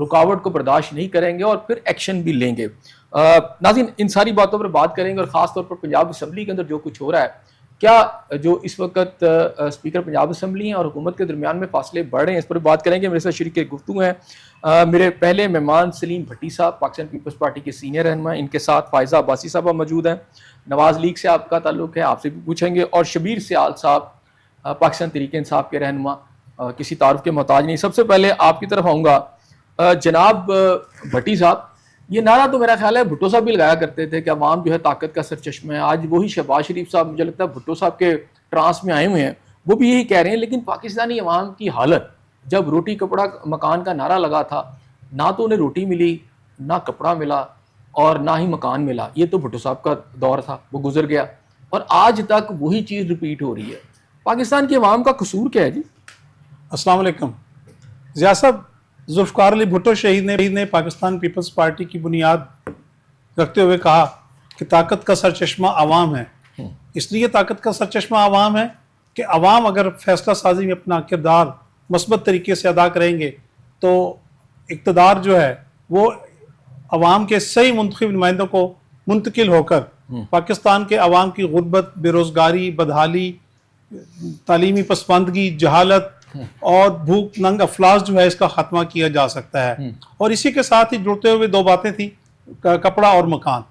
رکاوٹ کو برداشت نہیں کریں گے اور پھر ایکشن بھی لیں گے. ناظرین ان ساری باتوں پر بات کریں گے اور خاص طور پر پنجاب اسمبلی کے اندر جو کچھ ہو رہا ہے, کیا جو اس وقت اسپیکر پنجاب اسمبلی ہیں اور حکومت کے درمیان میں فاصلے بڑھ رہے ہیں, اس پر بات کریں گے. میرے ساتھ شریک گفتگو ہیں میرے پہلے مہمان سلیم بھٹی صاحب, پاکستان پیپلز پارٹی کے سینئر رہنما, ان کے ساتھ فائزہ عباسی صاحبہ موجود ہیں. نواز لیگ سے آپ کا تعلق ہے, آپ سے بھی پوچھیں گے. اور شبیر سیال صاحب پاکستان تحریک انصاف کے رہنما, کسی تعارف کے محتاج نہیں. سب سے پہلے آپ کی طرف آؤں گا. جناب بھٹی صاحب, یہ نعرہ تو میرا خیال ہے بھٹو صاحب بھی لگایا کرتے تھے کہ عوام جو ہے طاقت کا سرچشمہ ہے. آج وہی شہباز شریف صاحب مجھے لگتا ہے بھٹو صاحب کے ٹرانس میں آئے ہوئے ہیں, وہ بھی یہی کہہ رہے ہیں. لیکن پاکستانی عوام کی حالت, جب روٹی کپڑا مکان کا نعرہ لگا تھا, نہ تو انہیں روٹی ملی, نہ کپڑا ملا, اور نہ ہی مکان ملا. یہ تو بھٹو صاحب کا دور تھا, وہ گزر گیا, اور آج تک وہی چیز ریپیٹ ہو رہی ہے. پاکستان کی عوام کا قصور کیا ہے جی؟ السلام علیکم. ضیاء صاحب, ذوالفقار علی بھٹو شہید نے پاکستان پیپلز پارٹی کی بنیاد رکھتے ہوئے کہا کہ طاقت کا سرچشمہ عوام ہے. اس لیے طاقت کا سرچشمہ عوام ہے کہ عوام اگر فیصلہ سازی میں اپنا کردار مثبت طریقے سے ادا کریں گے تو اقتدار جو ہے وہ عوام کے صحیح منتخب نمائندوں کو منتقل ہو کر پاکستان کے عوام کی غربت, بے روزگاری, بدحالی, تعلیمی پسماندگی, جہالت اور بھوک ننگ افلاس جو ہے اس کا خاتمہ کیا جا سکتا ہے. اور اسی کے ساتھ ہی جڑتے ہوئے دو باتیں تھیں, کپڑا اور مکان.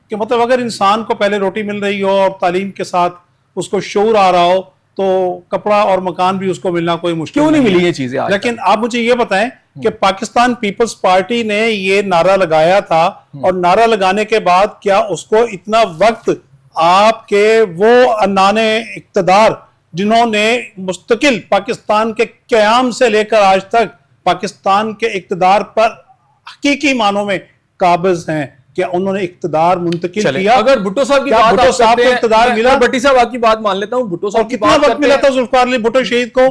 کہ مطلب اگر انسان کو پہلے روٹی مل رہی ہو اور تعلیم کے ساتھ اس کو شعور آ رہا ہو تو کپڑا اور مکان بھی اس کو ملنا کوئی مشکل کیوں نہیں ملی یہ چیزیں آج؟ لیکن آپ مجھے یہ بتائیں کہ پاکستان پیپلز پارٹی نے یہ نعرہ لگایا تھا, اور نعرہ لگانے کے بعد کیا اس کو اتنا وقت آپ کے وہ عنان اقتدار جنہوں نے مستقل پاکستان کے قیام سے لے کر آج تک پاکستان کے اقتدار پر حقیقی معنوں میں قابض ہیں, کیا انہوں نے اقتدار منتقل کیا؟ اگر بھٹو صاحب کی بات بھٹو صاحب کو اقتدار ملا؟ بھٹی صاحب آپ کی بات مان لیتا ہوں. بھٹو صاحب کی کتنا وقت ملا تھا ذوالفقار علی بھٹو شہید کو؟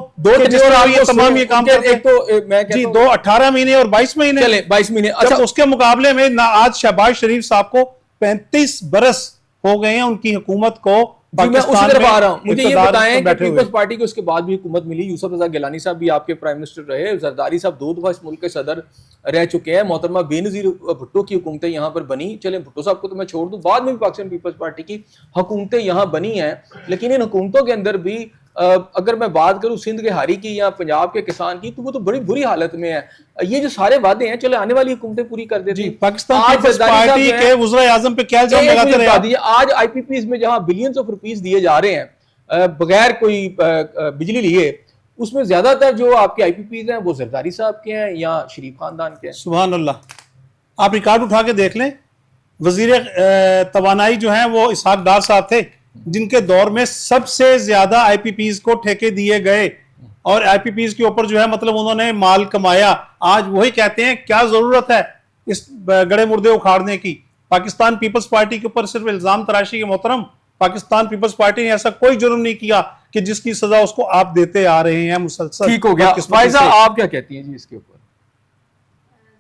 تمام یہ کام کرتے ہیں جی 18 مہینے اور 22 مہینے. چلے 22 مہینے. اچھا, اس کے مقابلے میں آج شہباز شریف صاحب کو 35 برس ہو گئے ہیں ان کی حکومت کو میں اسی طرف آ رہا ہوں. مجھے یہ بتائیں کہ پیپلز پارٹی کو اس کے بعد بھی حکومت ملی, یوسف رضا گیلانی صاحب بھی آپ کے پرائم منسٹر رہے, زرداری صاحب 2 دفعہ اس ملک کے صدر رہ چکے ہیں, محترمہ بینظیر بھٹو کی حکومتیں یہاں پر بنی. چلیں بھٹو صاحب کو تو میں چھوڑ دوں, بعد میں بھی پاکستان پیپلز پارٹی کی حکومتیں یہاں بنی ہیں. لیکن ان حکومتوں کے اندر بھی اگر میں بات کروں سندھ کے ہاری کی یا پنجاب کے کسان کی, تو وہ تو بڑی بری حالت میں ہے. یہ جو سارے وعدے ہیں چلے آنے والی حکومتیں پوری کر دیتی ہیں. پاکستان پیپلز پارٹی کے وزراء اعظم پہ کیا الزام لگاتے رہے؟ آج آئی پی پیز میں جہاں بلینز آف روپیز دیے جا رہے ہیں بغیر کوئی بجلی لیے, اس میں زیادہ تر جو آپ کے آئی پی پیز ہیں وہ زرداری صاحب کے ہیں یا شریف خاندان کے ہیں. سبحان اللہ. آپ ریکارڈ اٹھا کے دیکھ لیں, وزیر توانائی جو ہیں وہ اسحاق ڈار صاحب تھے جن کے دور میں سب سے زیادہ آئی پی پیز کو ٹھیکے دیے گئے, اور آئی پی پیز کے اوپر جو ہے مطلب انہوں نے مال کمایا. آج وہی کہتے ہیں کیا ضرورت ہے اس گڑے مردے اکھاڑنے کی. پاکستان پیپلز پارٹی کے اوپر صرف الزام تراشی کے محترم, پاکستان پیپلز پارٹی نے ایسا کوئی جرم نہیں کیا کہ جس کی سزا اس کو آپ دیتے آ رہے ہیں مسلسل. ٹھیک ہو گیا. فائزہ آپ کیا کہتی ہیں جی اس کے اوپر؟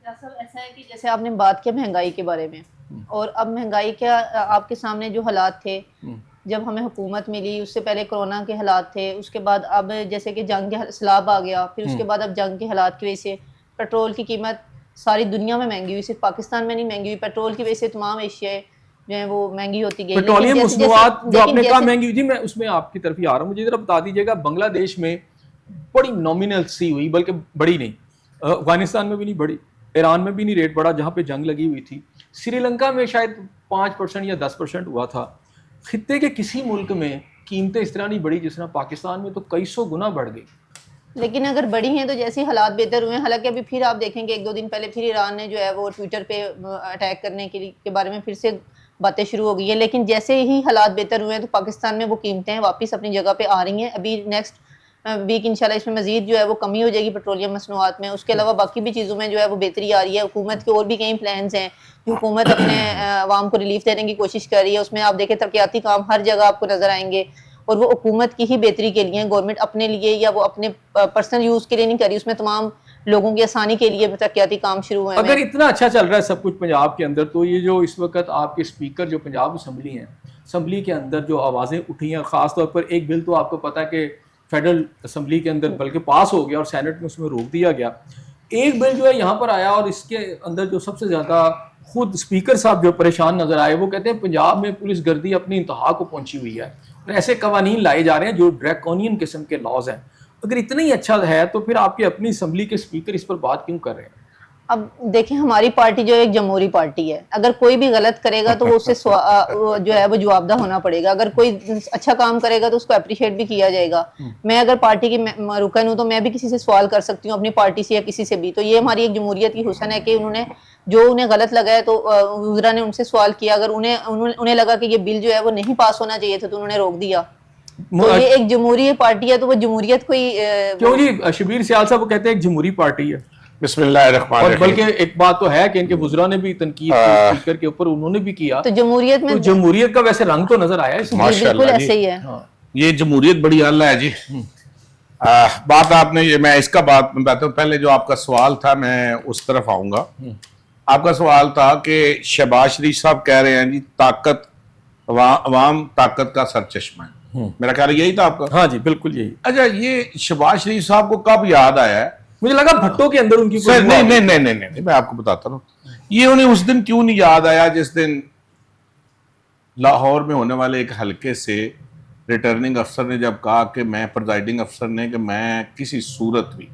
ایسا ہے کہ جیسے آپ نے بات کی مہنگائی کے بارے میں, اور اب مہنگائی کیا آپ کے سامنے جو حالات تھے جب ہمیں حکومت ملی, اس سے پہلے کرونا کے حالات تھے, اس کے بعد اب جیسے کہ جنگ کے سیلاب آ گیا, پھر اس کے بعد اب جنگ کے حالات کی وجہ سے پیٹرول کی قیمت ساری دنیا میں مہنگی ہوئی, صرف پاکستان میں نہیں مہنگی ہوئی. پیٹرول کی وجہ سے تمام اشیاء جو ہیں وہ مہنگی ہوتی گئی. پیٹرولیم مصنوعات جو آپ نے کہا مہنگی ہوئی, جی میں اس میں آپ کی طرف ہی آ رہا ہوں. مجھے ذرا بتا دیجیے گا, بنگلہ دیش میں بڑی نومینل سی ہوئی, بلکہ بڑی نہیں, افغانستان میں بھی نہیں بڑی, ایران میں بھی نہیں ریٹ بڑھا جہاں پہ جنگ لگی ہوئی تھی, سری لنکا میں شاید 5% یا 10% ہوا تھا. خطے کے کسی ملک میں قیمتیں اس طرح نہیں بڑھی جس طرح پاکستان میں تو کئی سو گنا بڑھ گئی. لیکن اگر بڑی ہیں تو جیسے حالات بہتر ہوئے ہیں, حالانکہ ابھی پھر آپ دیکھیں گے 1-2 دن پہلے پھر ایران نے جو ہے وہ ٹویٹر پہ اٹیک کرنے کے بارے میں پھر سے باتیں شروع ہو گئی ہیں. لیکن جیسے ہی حالات بہتر ہوئے ہیں تو پاکستان میں وہ قیمتیں واپس اپنی جگہ پہ آ رہی ہیں. ابھی نیکسٹ ویک انشاءاللہ اس میں مزید جو ہے وہ کمی ہو جائے گی پیٹرولیم مصنوعات میں. اس کے علاوہ باقی بھی چیزوں میں جو ہے وہ بہتری آ رہی ہے. حکومت کے اور بھی کئی پلانز ہیں جو حکومت اپنے عوام کو ریلیف دینے کی کوشش کر رہی ہے. اس میں آپ دیکھیں ترقیاتی کام ہر جگہ آپ کو نظر آئیں گے, اور وہ حکومت کی ہی بہتری کے لیے, گورنمنٹ اپنے لیے یا وہ اپنے پرسنل یوز کے لیے نہیں کر رہی, اس میں تمام لوگوں کی آسانی کے لیے ترقیاتی کام شروع ہوئے ہیں. اگر اتنا اچھا چل رہا ہے سب کچھ پنجاب کے اندر, تو یہ جو اس وقت آپ کے اسپیکر جو پنجاب اسمبلی ہیں, اسمبلی کے اندر جو آوازیں اٹھی ہیں, خاص طور پر ایک بل تو آپ کو پتا ہے کہ فیڈرل اسمبلی کے اندر بلکہ پاس ہو گیا اور سینٹ میں اس میں روک دیا گیا, ایک بل جو ہے یہاں پر آیا اور اس کے اندر جو سب سے زیادہ خود اسپیکر صاحب جو پریشان نظر آئے وہ کہتے ہیں پنجاب میں پولیس گردی اپنی انتہا کو پہنچی ہوئی ہے اور ایسے قوانین لائے جا رہے ہیں جو ڈریکونین قسم کے لاز ہیں. اگر اتنا ہی اچھا ہے تو پھر آپ کی اپنی اسمبلی کے اسپیکر اس پر بات کیوں کر رہے ہیں؟ اب دیکھیں ہماری پارٹی جو ایک جمہوری پارٹی ہے, اگر کوئی بھی غلط کرے گا تو وہ اسے جو ہے وہ جواب دہ ہونا پڑے گا. اگر کوئی اچھا کام کرے گا تو اس کو اپریشیٹ بھی کیا جائے گا. میں اگر پارٹی کی رکن ہوں تو میں بھی کسی سے سوال کر سکتی ہوں, اپنی پارٹی سے یا کسی سے بھی. تو یہ ہماری ایک جمہوریت کی حسن ہے کہ انہوں نے جو انہیں غلط لگا ہے تو وزراء نے ان سے سوال کیا, اگر انہیں لگا کہ یہ بل جو ہے وہ نہیں پاس ہونا چاہیے تھا تو انہوں نے روک دیا. تو یہ ایک جمہوری پارٹی ہے تو وہ جمہوریت کو ہی کیوں جی شبیر سیال صاحب وہ کہتے ہیں ایک جمہوری پارٹی ہے. بسم اللہ الرحمن اور الرحیم. بلکہ ایک بات تو ہے کہ ان کے وزراء نے بھی تنقید اسپیکر کے اوپر انہوں نے بھی کیا. تو جمہوریت میں تو جمہوریت کا ویسے رنگ تو نظر آیا اس میں. بالکل ایسے ہی ہے. یہ جمہوریت بڑی اعلیٰ ہے جی. بات آپ نے میں اس کا بات میں بتاتا ہوں. پہلے جو آپ کا سوال تھا میں اس طرف آؤں گا. آپ کا سوال تھا کہ شہباز شریف صاحب کہہ رہے ہیں جی طاقت عوام طاقت کا سرچشمہ ہے. میرا خیال یہی تھا آپ کا. ہاں جی بالکل یہی. اچھا یہ شہباز شریف صاحب کو کب یاد آیا ہے؟ مجھے لگا بھٹو کے اندر ان کی نہیں میں آپ کو بتاتا ہوں. یہ انہیں اس دن کیوں نہیں یاد آیا جس دن لاہور میں ہونے والے ایک حلقے سے ریٹرننگ افسر نے جب کہا کہ میں پریزائڈنگ افسر نے کہ میں کسی صورت بھی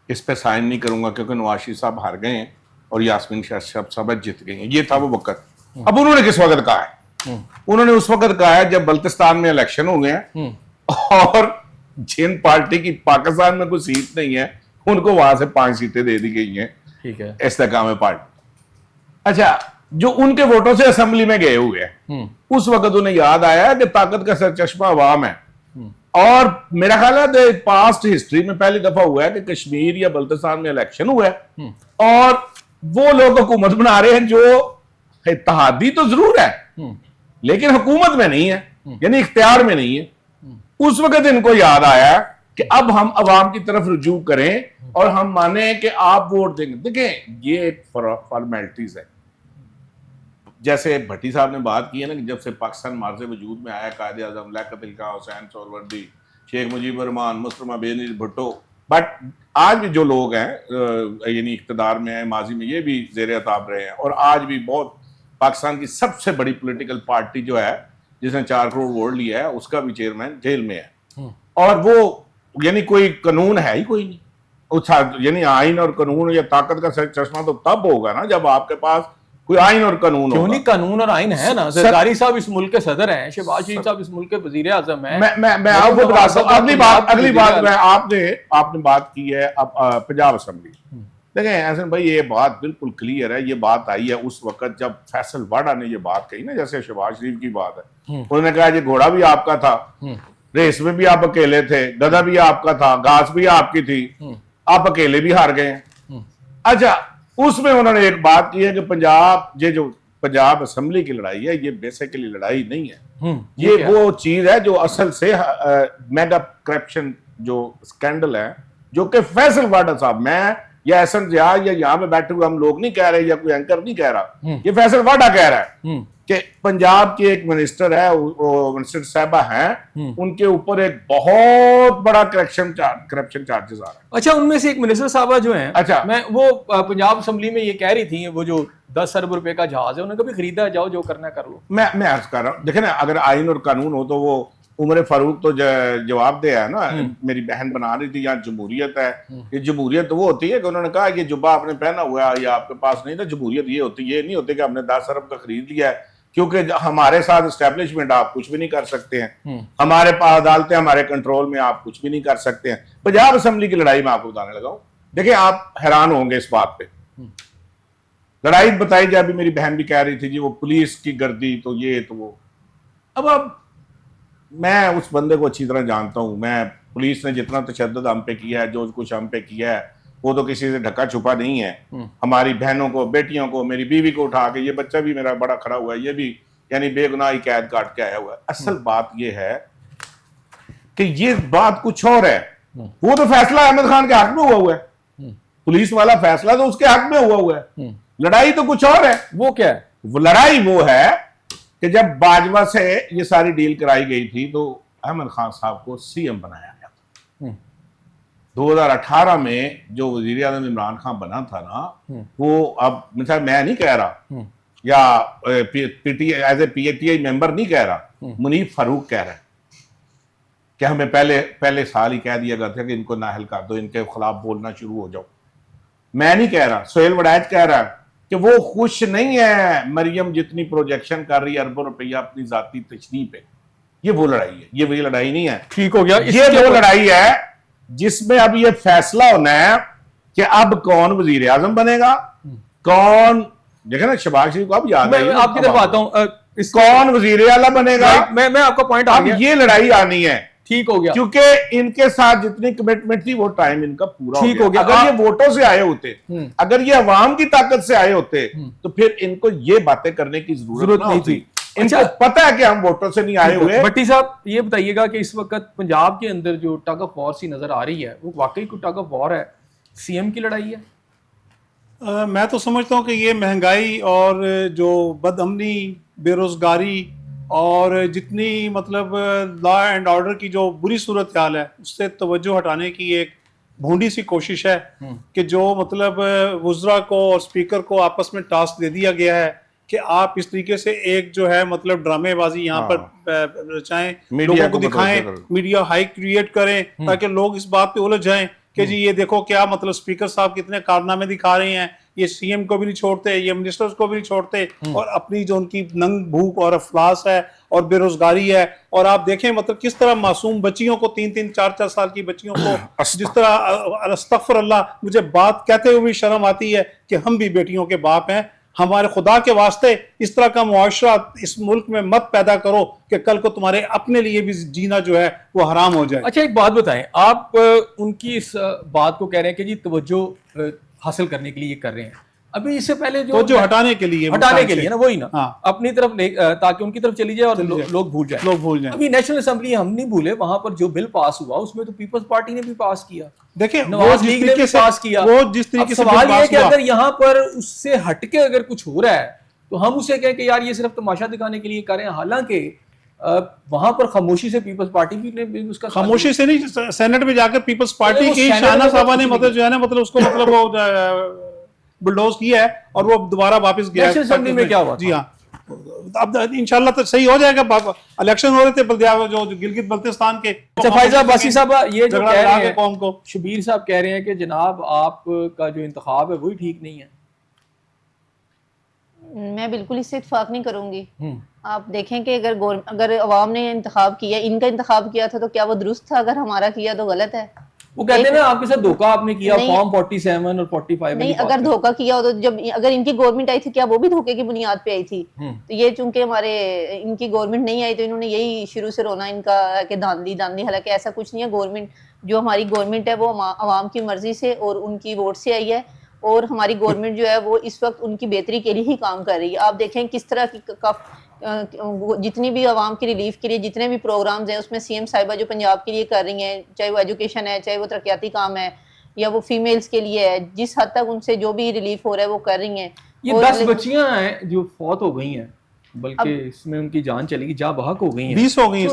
اس پہ سائن نہیں کروں گا کیونکہ نواز شریف صاحب ہار گئے ہیں اور یاسمین شاہ صاحب جیت گئی ہیں. یہ تھا وہ وقت. اب انہوں نے کس وقت کہا ہے؟ انہوں نے اس وقت کہا ہے جب بلتستان میں الیکشن ہو گئے ہیں اور جن پارٹی کی پاکستان میں کوئی سیٹ نہیں ہے ان کو وہاں سے 5 سیٹیں دے دی گئی ہیں. ٹھیک ہے. استحکام پارٹی. اچھا جو ان کے ووٹوں سے اسمبلی میں گئے ہوئے ہیں اس وقت انہیں یاد آیا کہ طاقت کا سرچشمہ عوام ہے. اور میرا خیال ہے پاسٹ ہسٹری میں پہلی دفعہ ہوا ہے کہ کشمیر یا بلتستان میں الیکشن ہوا ہے اور وہ لوگ حکومت بنا رہے ہیں جو اتحادی تو ضرور ہے لیکن حکومت میں نہیں ہے, یعنی اختیار میں نہیں ہے. اس وقت ان کو یاد آیا کہ اب ہم عوام کی طرف رجوع کریں اور ہم مانیں کہ آپ ووٹ دیں گے. دیکھیں یہ ایک فارمیلٹیز ہے. جیسے بھٹی صاحب نے بات کی ہے نا کہ جب سے پاکستان مارز وجود میں آیا قائد اعظم لیاقت علی خان, حسین سہروردی, شیخ مجیب الرحمان, مسلمہ بینظیر بھٹو, بٹ آج بھی جو لوگ ہیں یعنی اقتدار میں ہیں, ماضی میں یہ بھی زیر عتاب رہے ہیں اور آج بھی بہت پاکستان کی سب سے بڑی پولیٹیکل پارٹی جو ہے جس نے 4 کروڑ ووٹ لیا ہے اس کا بھی چیئرمین جیل میں ہے. اور وہ یعنی کوئی قانون ہے ہی کوئی نہیں. یعنی آئین اور قانون یا طاقت کا چشمہ تو تب ہوگا نا جب آپ کے پاس کوئی آئین اور قانون ہوگا. کیوں نہیں قانون اور آئین ہے نا. زرداری صاحب اس ملک کے صدر ہیں, شہباز شریف صاحب اس ملک کے وزیر اعظم ہیں. میں آپ کو بتاتا ہوں. اگلی بات میں آپ نے بات کی ہے پنجاب اسمبلی. دیکھیں احسن بھائی یہ بات بالکل کلیئر ہے. یہ بات آئی ہے اس وقت جب فیصل واڈا نے یہ بات کہی نا, جیسے شہباز شریف کی بات ہے. انہوں نے کہا یہ گھوڑا بھی آپ کا تھا, ریس میں بھی آپ اکیلے تھے, گدھا بھی آپ کا تھا, گھاس بھی آپ کی تھی, آپ اکیلے بھی ہار گئے ہیں. اچھا اس میں انہوں نے ایک بات کی ہے کہ جو پنجاب اسمبلی کی لڑائی ہے یہ بیسیکلی لڑائی نہیں ہے. یہ وہ چیز ہے جو اصل سے میگا کرپشن جو سکینڈل ہے جو کہ فیصل واڈا صاحب, میں یا احسن ضیاء یا یہاں پہ بیٹھے ہوئے ہم لوگ نہیں کہہ رہے یا کوئی اینکر نہیں کہہ رہا, یہ فیصل واڈا کہہ رہا ہے کہ پنجاب کی ایک منسٹر ہے, منسٹر صاحبہ ہیں, ان کے اوپر ایک بہت بڑا کرپشن چارجز آ رہا ہے. اچھا ان میں سے ایک منسٹر صاحبہ جو ہیں, اچھا میں وہ پنجاب اسمبلی میں یہ کہہ رہی تھی وہ جو 10 ارب روپے کا جہاز ہے انہیں کبھی خریدا, جاؤ جو کرنا کر لو. میں عرض کر رہا ہوں دیکھیں نا اگر آئین اور قانون ہو تو وہ عمر فاروق تو جواب دے ہے نا, میری بہن بنا رہی تھی, یہاں جمہوریت ہے. یہ جمہوریت وہ ہوتی ہے کہ انہوں نے کہا کہ جبہ آپ نے پہنا ہوا ہے یہ آپ کے پاس نہیں تھا. جمہوریت یہ ہوتی ہے, یہ نہیں ہوتی کہ ہم نے 10 ارب کا خرید لیا ہے, کیونکہ ہمارے ساتھ اسٹیبلشمنٹ آپ کچھ بھی نہیں کر سکتے ہیں, ہمارے پاس عدالتیں ہمارے کنٹرول میں, آپ کچھ بھی نہیں کر سکتے ہیں. پنجاب اسمبلی کی لڑائی میں آپ کو بتانے لگا ہوں. دیکھیں آپ حیران ہوں گے اس بات پہ. لڑائی بتائی جائے, ابھی میری بہن بھی کہہ رہی تھی جی وہ پولیس کی گردی تو یہ تو وہ. اب میں اس بندے کو اچھی طرح جانتا ہوں. میں پولیس نے جتنا تشدد ہم پہ کیا ہے, جو کچھ ہم پہ کیا ہے, وہ تو کسی سے ڈھکا چھپا نہیں ہے. ہماری بہنوں کو, بیٹیوں کو, میری بیوی کو اٹھا کے, یہ بچہ بھی میرا بڑا کھڑا ہوا ہے, یہ بھی یعنی بے گناہی قید کاٹ کے آیا ہوا ہے. اصل بات یہ ہے کہ یہ بات کچھ اور ہے. وہ تو فیصلہ احمد خان کے حق میں ہوا ہے, پولیس والا فیصلہ تو اس کے حق میں ہوا ہے. لڑائی تو کچھ اور ہے. وہ کیا ہے؟ وہ لڑائی وہ ہے کہ جب باجوہ سے یہ ساری ڈیل کرائی گئی تھی تو احمد خان صاحب کو سی ایم بنایا گیا تھا 2018 میں جو وزیر اعظم عمران خان بنا تھا نا وہ اب مثلا میں نہیں کہہ رہا یا as a P T I ممبر نہیں کہہ رہا، منیب فاروق کہہ رہا ہے کہ ہمیں پہلے سال ہی کہہ دیا گیا تھا کہ ان کو نااہل کر دو، ان کے خلاف بولنا شروع ہو جاؤ. میں نہیں کہہ رہا، سہیل وڑائچ کہہ رہا ہے کہ وہ خوش نہیں ہے مریم جتنی پروجیکشن کر رہی ہے اربوں روپیہ اپنی ذاتی تشریح پہ. یہ وہ لڑائی ہے، یہ وہی لڑائی نہیں ہے. ٹھیک ہو گیا. یہ وہ لڑائی ہے جس میں اب یہ فیصلہ ہونا ہے کہ اب کون وزیر اعظم بنے گا، کون دیکھیں نا شہباز شریف کو اب یاد ہے، میں آپ کی طرف آتا ہوں، کون وزیر اعلیٰ بنے گا. میں آپ کا پوائنٹ اب یہ لڑائی آنی ہے. ٹھیک ہو گیا، کیونکہ ان کے ساتھ جتنی کمٹمنٹ تھی وہ ٹائم ان کا پورا ٹھیک ہو گیا. اگر یہ ووٹوں سے آئے ہوتے، اگر یہ عوام کی طاقت سے آئے ہوتے تو پھر ان کو یہ باتیں کرنے کی ضرورت نہیں تھی. ان کو پتہ ہے کہ ہم ووٹوں سے نہیں آئے ہوئے. بھٹی صاحب یہ بتائیے گا کہ اس وقت پنجاب کے اندر جو ٹگ آف وار سی نظر آ رہی ہے وہ واقعی کوئی ٹگ آف وار ہے، سی ایم کی لڑائی ہے؟ میں تو سمجھتا ہوں کہ یہ مہنگائی اور جو بد امنی، بے روزگاری اور جتنی مطلب لا اینڈ آرڈر کی جو بری صورتحال ہے اس سے توجہ ہٹانے کی ایک بھونڈی سی کوشش ہے کہ جو مطلب وزراء کو اور اسپیکر کو آپس میں ٹاسک دے دیا گیا ہے کہ آپ اس طریقے سے ایک جو ہے مطلب ڈرامے بازی یہاں پر رچائیں، لوگوں کو دکھائیں، میڈیا ہائیک کریٹ کریں تاکہ لوگ اس بات پہ الجھ جائیں کہ جی یہ دیکھو کیا مطلب اسپیکر صاحب کتنے کارنامے دکھا رہے ہیں، یہ سی ایم کو بھی نہیں چھوڑتے، یہ منسٹرز کو بھی نہیں چھوڑتے، اور اپنی جو ان کی ننگ بھوک اور افلاس ہے اور بے روزگاری ہے. اور آپ دیکھیں مطلب کس طرح معصوم بچیوں کو 3-3 4-4 سال کی بچیوں کو جس طرح استغفر اللہ، مجھے بات کہتے ہوئے بھی شرم آتی ہے کہ ہم بھی بیٹیوں کے باپ ہیں. ہمارے خدا کے واسطے اس طرح کا معاشرہ اس ملک میں مت پیدا کرو کہ کل کو تمہارے اپنے لیے بھی جینا جو ہے وہ حرام ہو جائے. اچھا ایک بات بتائیں، آپ ان کی اس بات کو کہہ رہے ہیں کہ جی توجہ حاصل کرنے کے لیے یہ کر رہے ہیں، ابھی اس سے پہلے جو توجہ ہٹانے کے لیے نا وہی نا اپنی طرف تاکہ ان کی طرف چلی جائے اور لوگ بھول جائیں. ابھی نیشنل اسمبلی ہم نہیں بھولے، وہاں پر جو بل پاس ہوا اس میں تو پیپلز پارٹی نے بھی پاس کیا، دیکھیں نواز لیگ نے بھی پاس کیا. جس طریقے سے سوال یہ ہے کہ اگر یہاں پر اس سے ہٹ کے اگر کچھ ہو رہا ہے تو ہم اسے کہیں کہ یار یہ صرف تماشا دکھانے کے لیے کر رہے ہیں، حالانکہ وہاں پر خاموشی سے پیپلز پارٹی بھی نے اس کا خاموشی سے نہیں، سینٹ میں جا کر پیپلز پارٹی کی شاہنہ صاحبہ نے مطلب جو ہے نا مطلب اس کو مطلب وہ بلڈوز کیا ہے اور وہ دوبارہ واپس گیا. نیشنل اسمبلی میں کیا ہوا؟ جی ہاں، اب انشاءاللہ تو صحیح ہو جائے گا. الیکشن ہو رہے تھے جو گلگت بلتستان کے. اچھا فائزہ عباسی صاحب یہ جو کہہ رہے ہیں قوم کو، شبیر صاحب کہہ رہے ہیں کہ جناب آپ کا جو انتخاب ہے وہی ٹھیک نہیں ہے. میں بالکل اس سے اتفاق نہیں کروں گی. آپ دیکھیں کہ اگر عوام نے انتخاب کیا، ان کا انتخاب کیا تھا تو کیا وہ درست تھا؟ اگر ہمارا کیا تو غلط ہے. وہ کہتے ہیں نا آپ کے ساتھ دھوکہ آپ نے کیا فارم 47 اور 45 نہیں، اگر دھوکہ کیا ہو تو جب اگر ان کی گورنمنٹ آئی تھی کیا وہ بھی دھوکے کی بنیاد پہ آئی تھی؟ تو یہ چونکہ ان کی گورنمنٹ نہیں آئی تو انہوں نے یہی شروع سے رونا ان کا کہ دھاندلی، حالانکہ ایسا کچھ نہیں ہے. گورنمنٹ جو ہماری گورنمنٹ ہے وہ عوام کی مرضی سے اور ان کی ووٹ سے آئی ہے، اور ہماری گورنمنٹ جو ہے وہ اس وقت ان کی بہتری کے لیے ہی کام کر رہی ہے. آپ دیکھیں کس طرح کی جتنی بھی عوام کی ریلیف کے لیے جتنے بھی پروگرامز ہیں اس میں سی ایم صاحبہ جو پنجاب کے لیے کر رہی ہیں، چاہے وہ ایجوکیشن ہے، چاہے وہ ترقیاتی کام ہے، یا وہ فیمیلز کے لیے ہے، جس حد تک ان سے جو بھی ریلیف ہو رہا ہے وہ کر رہی ہیں. یہ 10 بچیاں ہیں جو فوت ہو گئی ہیں، بلکہ اس میں ان کی جان چلی گئی، جاں بحق ہو گئی ہیں. 20 ہو گئی ہیں،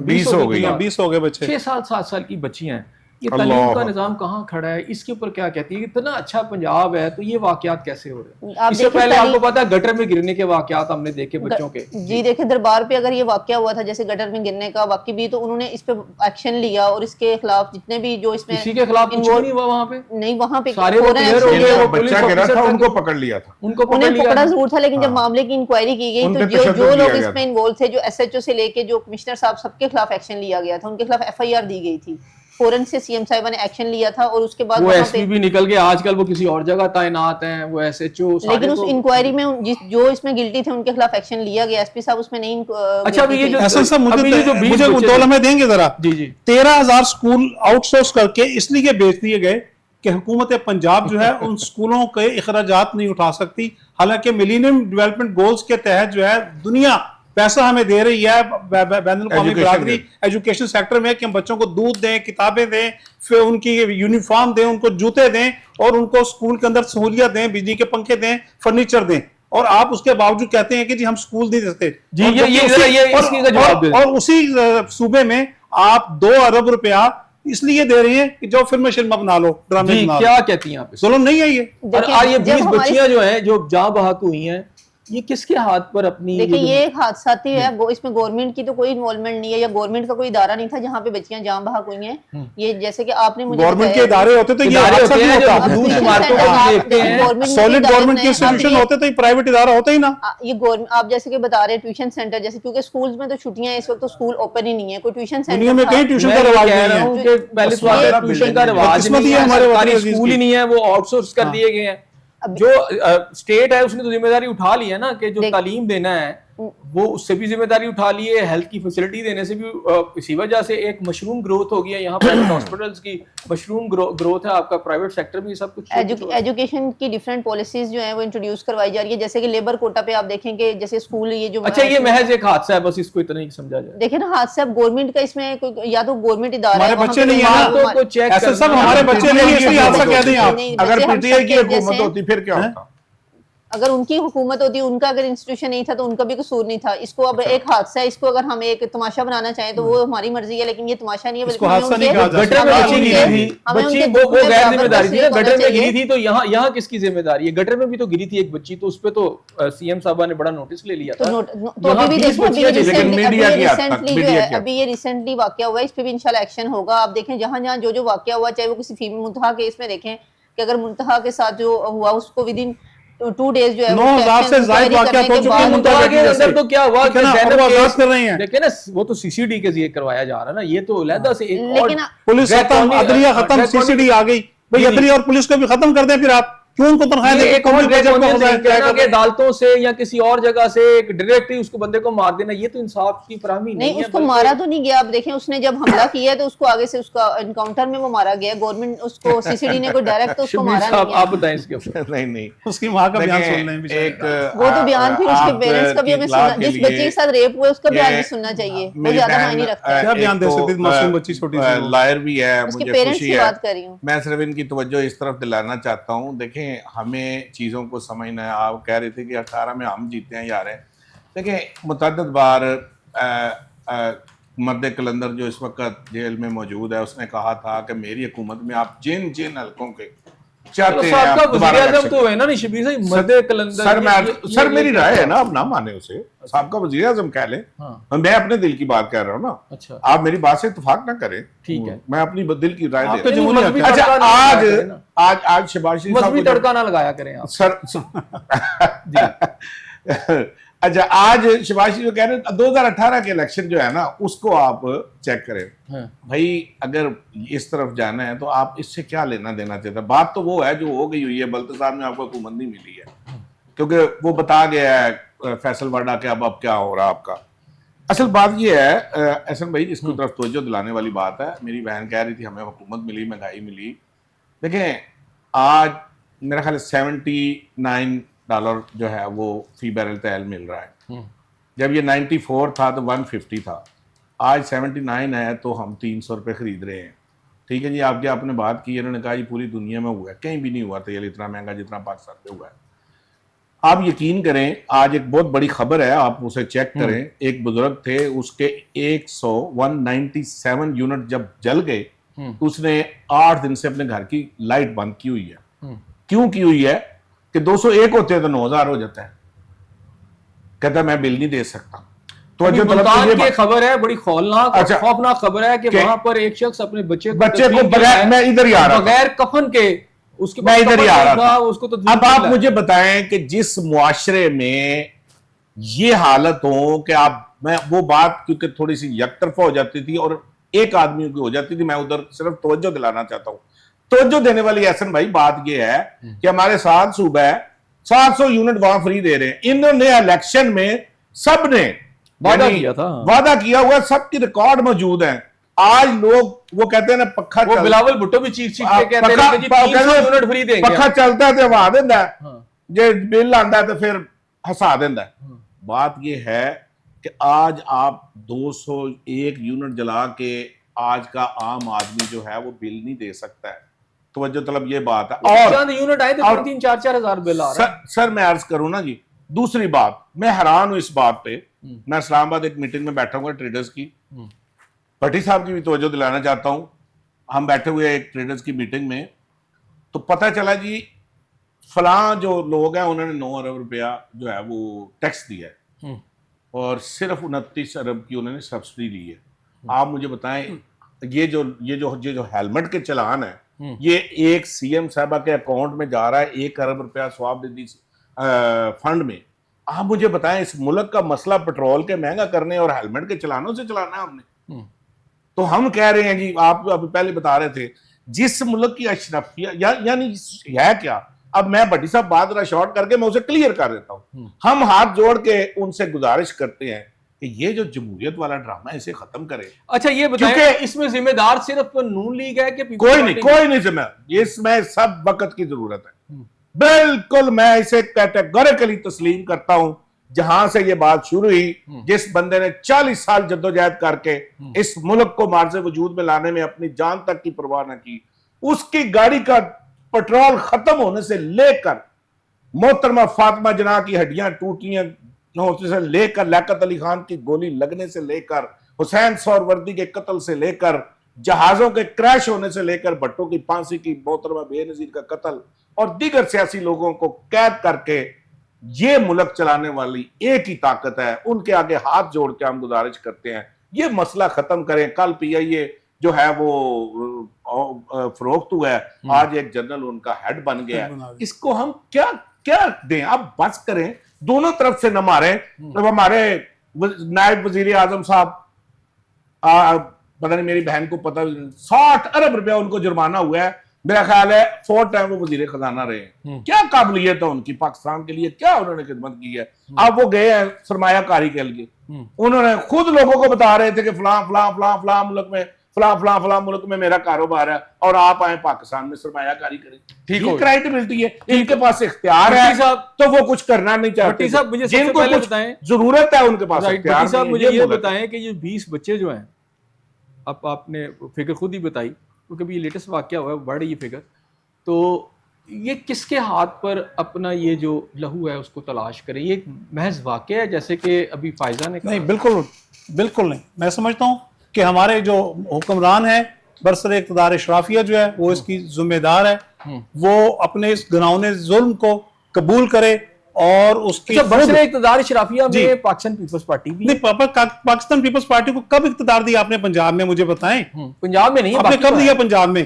20 ہو گئی ہیں، 20 ہو گئے بچے، 6-7 سال کی بچیاں ہیں. یہ تعلیم کا نظام کہاں کھڑا ہے؟ اس کے اوپر کیا کہتی ہے؟ اتنا اچھا پنجاب ہے تو یہ واقعات کیسے ہو رہے ہیں؟ اس سے پہلے آپ کو پتا ہے گٹر میں گرنے کے واقعات ہم نے دیکھے بچوں کے. جی دیکھیں دربار پہ اگر یہ واقعہ ہوا تھا جیسے گٹر میں گرنے کا واقعی بھی، تو انہوں نے اس پہ ایکشن لیا اور اس کے خلاف جتنے بھی جو اس میں کسی کے خلاف کچھ نہیں ہوا وہاں پہ، نہیں وہاں پہ سارے وہ کلیئر ہو گئے. وہ بچہ گرا تھا ان کو پکڑ لیا تھا، انہیں پکڑا ضرور تھا، لیکن جب معاملے کی انکوائری کی گئی تو جو لوگ اس میں انوالو تھے، جو ایس ایچ او سے لے کے جو کمشنر صاحب، سب کے خلاف ایکشن لیا گیا تھا، ان کے خلاف ایف آئی آر دی گئی تھی. فوراً سے سی ایم صاحبہ نے ایکشن لیا تھا اور اس کے بعد وہ ایس پی بھی نکل گئے، آج کل وہ کسی اور جگہ تعینات ہیں، وہ ایس ایچ او. لیکن اس انکوائری میں جو اس میں گلٹی تھے ان کے خلاف ایکشن لیا گیا. ایس پی صاحب اس میں نہیں. اچھا ابھی یہ جو حسن صاحب مجھے دو لمحے دیں گے ذرا. جی جی 13,000 اسکول آؤٹ سورس کر کے اس لیے بیچ دیے گئے کہ حکومت پنجاب جو ہے ان اسکولوں کے اخراجات نہیں اٹھا سکتی، حالانکہ ملینیم ڈیولپمنٹ گولز کے تحت جو ہے دنیا پیسہ ہمیں دے رہی ہے، بین الاقوامی برادری ایجوکیشن سیکٹر میں، کہ ہم بچوں کو دودھ دیں، کتابیں دیں، پھر ان کی یونیفارم دیں، ان کو جوتے دیں، اور ان کو اسکول کے اندر سہولیات دیں، بجلی کے پنکھے دیں، فرنیچر دیں. اور آپ اس کے باوجود کہتے ہیں کہ جی ہم اسکول نہیں دیتے. اور اسی صوبے میں آپ 2 ارب روپیہ اس لیے دے رہے ہیں کہ جو فلم شرما بنا لو، ڈرامے جی بنا لو. کیا کہتی ہیں آپ اس ظلم نہیں ہے یہ. اور یہ 20 جب ہماری- بچیاں جو ہیں جو جاں بحق ہوئی ہیں، یہ کس کے ہاتھ پر اپنی دیکھیں یہ ایک حادثاتی ہے، اس میں گورنمنٹ کی تو کوئی انوالومنٹ نہیں ہے، یا گورنمنٹ کا کوئی ادارہ نہیں تھا جہاں پہ بچیاں جاں بحق ہوئی ہیں. یہ جیسے کہ آپ نے مجھے گورنمنٹ کے بتایا، ادارے ہوتے تو یہ ادارے حادثہ ہوتے نہیں ہیں جو ہوتا. حدود ٹیوشن عمارتوں سینٹر کو آپ دیکھتے ہیں. گورنمنٹ سالڈ ادارے گورنمنٹ کے بنائے ہیں. انسٹیٹیوشن ہوتے تو یہ پرائیویٹ ادارہ ہوتا ہی نا. یہ آپ جیسے کہ بتا رہے ہیں ٹیوشن سینٹر جیسے، کیونکہ سکولز میں تو چھٹیاں ہیں اس وقت، تو سکول اوپن ہی نہیں ہے، کوئی ٹیوشن سینٹر دنیا میں تھا. کہیں ٹیوشن میں کا یہ رواج کہہ نہیں رہا ہے. ہوں کہ پہلے تو یہ ٹیوشن کا رواج بدقسمتی نہیں ہے ہے، ہمارے سرکاری وطن عزیز اسکول ہی کی. نہیں ہے، وہ آؤٹ سورس کر دیے گئے ہیں. جو اسٹیٹ ہے اس نے تو ذمہ داری اٹھا لی ہے نا کہ جو تعلیم دینا ہے وہ اس سے بھی ذمہ داری اٹھا لی ہے، ہیلتھ کی فیسلٹی دینے سے بھی. اسی وجہ سے ایک مشروم گروتھ ہو گیا یہاں پرائیویٹ ہاسپٹلس کی، مشروم گروتھ ہے آپ کا پرائیویٹ سیکٹر میں. سب کچھ ایجوکیشن کی ڈفرینٹ پالیسیز جو ہیں وہ انٹروڈیوس کروائی جا رہی ہے، جیسے کہ لیبر کوٹا پہ آپ دیکھیں کہ جیسے اسکول یہ جو اچھا یہ محض ایک حادثہ ہے، بس اس کو اتنا ہی سمجھا جائے. دیکھیں نا حادثہ اب گورنمنٹ کا اس میں یا تو گورنمنٹ ادارہ ہے، ہمارے بچے نہیں ہیں نا. باتوں کو چیک ایسے سب کرنا- ہمارے بچے نہیں ہیں، اس لیے حادثہ کہہ دیں آپ. اگر پی ٹی آئی کی حکومت ہوتی پھر کیا ہوتا؟ اگر ان کی حکومت ہوتی، ان کا اگر انسٹیٹیوشن نہیں تھا تو ان کا بھی قصور نہیں تھا. اس کو اب ایک حادثہ ہے، اس کو اگر ہم ایک تماشا بنانا چاہیں تو وہ ہماری مرضی ہے، لیکن یہ تماشا نہیں ہے. اس کو حادثہ نہیں کہا جا گٹر میں بچی گری تھی، بچی وہ غیر ذمہ داری تھی نا. گٹر میں گری تھی تو یہاں کس کی ذمہ داری ہے؟ گٹر میں بھی تو گری تھی ایک بچی، تو اس پہ تو سی ایم صاحبہ نے بڑا نوٹس لے لیا تھا. تو ابھی بھی دیکھیں میڈیا ابھی یہ ریسنٹلی واقعہ ہوا ہے، اس پہ بھی انشاءاللہ ایکشن ہوگا. آپ دیکھیں جہاں جہاں جو واقعہ ہوا، چاہے وہ کسی فیمل منتہا کیس میں دیکھیں کہ اگر منتہا کے ساتھ جو ہوا اس کو ود ان 2 days جو ہے 9,000 سے زائد واقعات ہو چکے ہیں منتہا کے اندر تو کیا ہوا کہ زینب آزاد کر رہے ہیں. دیکھیں نا وہ تو سی سی ڈی کے ذریعے کروایا جا رہا ہے نا، یہ تو علیحدہ سے ایک اور لیکن پولیس ختم، عدلیہ ختم، سی سی ڈی آ گئی. بھئی عدلیہ اور پولیس کو بھی ختم کر دیں، پھر آپ کیوں ان کو تنخواہیں دیں؟ ایک اور کہ عدالتوں سے یا کسی اور جگہ سے ایک ڈائریکٹلی اس کو بندے کو مار دینا، یہ تو انصاف کی فراہمی نہیں ہے. اس کو مارا تو نہیں گیا. آپ دیکھیں اس نے جب حملہ کیا ہے تو اس کو آگے سے اس کا انکاؤنٹر میں وہ مارا گیا. گورنمنٹ اس کو سی سی ڈی نے کوئی ڈائریکٹ تو اس کو مارا نہیں ہے. آپ بتائیں اس کے اوپر. نہیں اس کی ماں کا بیان سن لیں. ایک وہ تو بیان پھر اس کے پیرنٹس کا بھی ہمیں سننا، جس بچے کے ساتھ ریپ ہوا ہے اس کا بیان بھی سننا چاہیے. وہ زیادہ معنی رکھتا ہے. کیا بیان دے سکتی معصوم بچی چھوٹی سی؟ لائر بھی ہے، اس کے مجھے پیرنٹس خوشی کی ہے. بات کر رہی ہوں. میں صرف ان کی توجہ اس طرف دلانا چاہتا ہوں. دیکھیں ہمیں چیزوں کو سمجھنا ہے. آپ کہہ رہے تھے کہ 18 میں ہم جیتے ہیں یار. دیکھیں متعدد بار مرد کلندر جو اس وقت جیل میں موجود ہے، اس نے کہا تھا کہ میری حکومت میں آپ جن حلقوں کے چاہتے ہیں آپ دوبارہ کر سکتے ہیں. سر میری رائے ہے نا، آپ نہ مانے اسے. صاحب کا وزیر اعظم کہہ لیں، میں اپنے دل کی بات کہہ رہا ہوں نا. اچھا آپ میری بات سے اتفاق نہ کریں، ٹھیک ہے، میں اپنی دل کی رائے دے کا رہا ہوں. اچھا آج شہباز شریف مذہبی تڑکا نہ لگایا کریں آپ. سر اچھا آج شہباز شریف کہہ رہے ہیں 2018 کے الیکشن جو ہے نا اس کو آپ چیک کریں. بھائی اگر اس طرف جانا ہے تو آپ اس سے کیا لینا دینا چاہتے ہیں؟ بات تو وہ ہے جو ہو گئی ہوئی ہے. بلتسار میں آپ کو حکومت نہیں ملی ہے کیونکہ وہ بتا گیا ہے فیصل وارڈا کہ اب کیا ہو رہا آپ کا. اصل بات یہ ہے احسن بھائی، اس کی طرف توجہ دلانے والی بات ہے. میری بہن کہہ رہی تھی ہمیں حکومت ملی، مہنگائی ملی. دیکھیں آج میرا خیال $79 جو ہے وہ فی بیرل تیل مل رہا ہے. جب یہ 94 تھا تو 150 تھا. آج 79 ہے تو ہم 300 روپے خرید رہے ہیں. ٹھیک ہے جی. آپ کیا آپ نے بات کی، انہوں نے کہا جی پوری دنیا میں ہوا ہے، کہیں بھی نہیں ہوا تیل اتنا مہنگا جتنا پاکستان میں ہوا ہے. آپ یقین کریں آج ایک بہت بڑی خبر ہے، آپ اسے چیک کریں. ایک بزرگ تھے، اس کے 197 یونٹ جب جل گئے اس نے 8 دن سے اپنے گھر کی لائٹ بند کی ہوئی ہے. کیوں کی ہوئی ہے کہ 201 ہوتے ہیں تو 9000 ہو جاتا ہے. کہتا ہے میں بل نہیں دے سکتا. تو جو ملتان کی خبر ہے بڑی خوفناک خبر ہے کہ وہاں پر ایک شخص اپنے بچے کو بغیر، میں ادھر ہی آ رہا ہوں، بغیر کفن کے اس کے میں ادھر ہی آ رہا تھا. اس کو تو اب آپ مجھے بتائیں کہ جس معاشرے میں یہ حالت ہو کہ آپ، میں وہ بات کیونکہ تھوڑی سی یک طرفہ ہو جاتی تھی اور ایک آدمی کی ہو جاتی تھی، میں ادھر صرف توجہ دلانا چاہتا ہوں. توجہ دینے والی احسن بھائی بات یہ ہے کہ ہمارے 7 صوبہ ہے، 700 یونٹ وہاں فری دے رہے ہیں. انہوں نے الیکشن میں سب نے وعدہ کیا تھا، وعدہ کیا ہوا، سب کی ریکارڈ موجود ہیں. آج لوگ وہ کہتے ہیں نا پکھا، وہ بلاول بھٹو بھی چیخ کے کہتے ہیں کہ جی 300 یونٹ فری دیں گے. پکھا چلتا ہے تو ہوا دینا ہے، جے بل آندا ہے تو پھر ہسا دینا ہے. بات یہ ہے کہ آج آپ 201 یونٹ جلا کے آج کا عام آدمی جو ہے وہ بل نہیں دے سکتا ہے. توجہ طلب یہ بات ہے. اور چند یونٹ آئے تو 3-4 ہزار بل آ رہا ہے. سر میں عرض کروں نا جی، دوسری بات میں حیران ہوں اس بات پہ. میں اسلام آباد ایک میٹنگ میں بیٹھا ہوں ٹریڈرز کی، بھٹی صاحب کی بھی توجہ دلانا چاہتا ہوں. ہم بیٹھے ہوئے ایک ٹریڈرز کی میٹنگ میں, تو پتہ چلا جی فلاں جو لوگ ہیں انہوں نے 9 ارب روپیہ جو ہے وہ ٹیکس دیا ہے اور صرف 29 ارب کی انہوں نے سبسڈی لی ہے. آپ مجھے بتائیں یہ جو ہیلمٹ کے چلان ہے یہ ایک سی ایم صاحبہ کے اکاؤنٹ میں جا رہا ہے 1 ارب روپیہ سواب دیدی فنڈ میں. آپ مجھے بتائیں اس ملک کا مسئلہ پیٹرول کے مہنگا کرنے اور ہیلمٹ کے چلانوں سے چلانا ہے ہم نے. تو ہم کہہ رہے ہیں جی, آپ ابھی پہلے بتا رہے تھے جس ملک کی اشرفیہ یعنی ہے کیا. اب میں بھٹی صاحب بات ذرا شارٹ کر کے میں اسے کلیئر کر دیتا ہوں. ہم ہاتھ جوڑ کے ان سے گزارش کرتے ہیں کہ یہ جو جمہوریت والا ڈرامہ ہے اسے ختم کرے. اچھا یہ بتائیں کہ اس میں ذمہ دار صرف نون لیگ ہے کہ کوئی نہیں ذمہ, اس میں سب وقت کی ضرورت ہے. بالکل میں اسے کیٹیگوریکلی تسلیم کرتا ہوں. جہاں سے یہ بات شروع ہوئی, جس بندے نے 40 سال جدوجہد کر کے اس ملک کو معرض وجود میں لانے میں اپنی جان تک کی پرواہ نہ کی, اس کی گاڑی کا پیٹرول ختم ہونے سے لے کر محترمہ فاطمہ جناح کی ہڈیاں ٹوٹیاں سے لے کر لیاقت علی خان کی گولی لگنے سے لے کر حسین سہروردی کے قتل سے لے کر جہازوں کے کریش ہونے سے لے کر بھٹو کی پھانسی کی محترمہ بے نظیر کا قتل اور دیگر سیاسی لوگوں کو قید کر کے یہ ملک چلانے والی ایک ہی طاقت ہے. ان کے آگے ہاتھ جوڑ کے ہم گزارش کرتے ہیں یہ مسئلہ ختم کریں. کل پی آئی اے جو ہے وہ فروخت ہوا ہے, آج ایک جنرل ان کا ہیڈ بن گیا ہے. اس کو ہم کیا دیں؟ اب بس کریں, دونوں طرف سے نہ ماریں. جب ہمارے نائب وزیر اعظم صاحب پتہ نہیں میری بہن کو پتہ 60 ارب روپیہ ان کو جرمانہ ہوا ہے. میرا خیال ہے 4 ٹائم وہ وزیر خزانہ رہے ہیں. کیا قابلیت ہے ان کی پاکستان کے لیے, کیا انہوں نے خدمت کی ہے. اب وہ گئے ہیں سرمایہ کاری کے لیے, انہوں نے خود لوگوں کو بتا رہے تھے کہ فلاں فلاں فلاں فلاں ملک میں فلاں ملک میں میرا کاروبار ہے اور آپ آئیں پاکستان میں سرمایہ کاری کریں. یہ کرائٹیبلٹی ہے, ان کے پاس اختیار ہے تو وہ کچھ کرنا نہیں چاہتے. جن کو کچھ ضرورت ہے ان کے پاس اختیار صاحب مجھے یہ بتائیں کہ یہ 20 بچے جو ہیں, اب آپ نے فگر خود ہی بتائی کیونکہ یہ لیٹسٹ واقعہ ہوا ہے, بڑھ رہی ہے فگر, تو یہ کس کے ہاتھ پر اپنا یہ جو لہو ہے اس کو تلاش کریں؟ یہ ایک محض واقعہ ہے جیسے کہ ابھی فائزہ نے کہا؟ نہیں, بالکل نہیں. میں سمجھتا ہوں کہ ہمارے جو حکمران ہیں برسر اقتدار اشرافیہ جو ہے وہ اس کی ذمہ دار ہے. وہ اپنے اس گناہونے ظلم کو قبول کرے اور اس کی برسر اقتدار اشرافیہ میں پاکستان پیپلز پارٹی بھی نہیں. پاکستان پیپلز پارٹی کو کب اقتدار دیا آپ نے پنجاب میں؟ مجھے بتائیں. پنجاب میں نہیں, آپ نے کب دیا پنجاب میں؟